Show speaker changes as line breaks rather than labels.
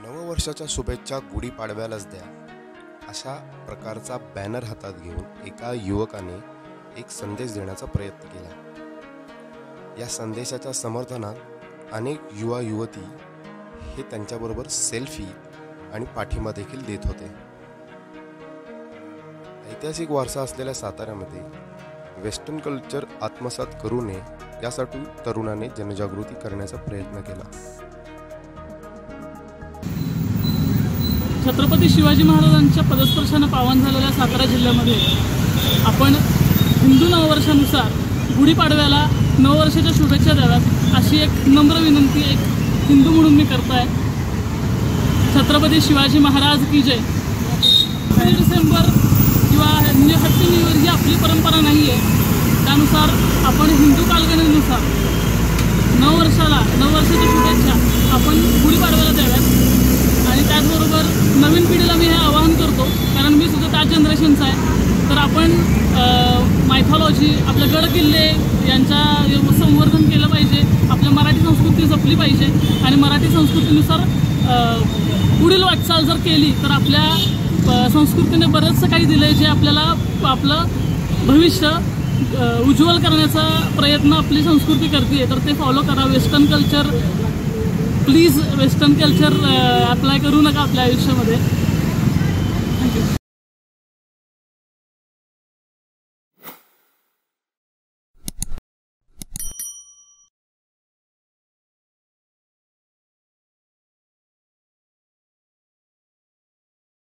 नववर्षाच्या शुभेच्छा गुढीपाडव्यालाच द्या अशा प्रकारचा बॅनर हातात घेऊन एका युवकाने एक संदेश देण्याचा प्रयत्न केला। या संदेशाच्या समर्थनात अनेक युवा युवती हे त्यांच्याबरोबर सेल्फी आणि पाठिंबा देखील देत होते। ऐतिहासिक वारसा असलेल्या साताऱ्यामध्ये वेस्टर्न कल्चर आत्मसात करू नये यासाठी तरुणाने जनजागृती करण्याचा प्रयत्न केला।
छत्रपती शिवाजी महाराजांच्या पदस्पर्शाने पावन झालेल्या सातारा जिल्ह्यामध्ये आपण हिंदू नववर्षानुसार गुढीपाडव्याला नववर्षाच्या शुभेच्छा द्याव्यात अशी एक नम्र विनंती एक हिंदू म्हणून मी करत आहे। छत्रपती शिवाजी महाराज की जय। 1 डिसेंबर किंवा हॅपी न्यू इयर ही आपली परंपरा नाही आहे, त्यानुसार आपण हिंदू कालगणनेनुसार नववर्षाच्या शुभेच्छा आपण गुढीपाडव्याला द्याव्यात। आणि त्याचबरोबर नवीन पिढीला मी हे आवाहन करतो, कारण मी सुद्धा त्याच जनरेशनचा आहे, तर आपण मायथॉलॉजी आपले गड किल्ले यांच्या संवर्धन केलं पाहिजे, आपल्या मराठी संस्कृती जपली पाहिजे आणि मराठी संस्कृतीनुसार पुढील वाटचाल जर केली तर आपल्या संस्कृतीने बरंचसं काही दिलं आहे जे आपल्याला आपलं भविष्य उज्ज्वल करण्याचा प्रयत्न आपली संस्कृती करते, तर ते फॉलो करा। Western culture please, western culture apply करू नका आपल्या आयुष्यामध्ये।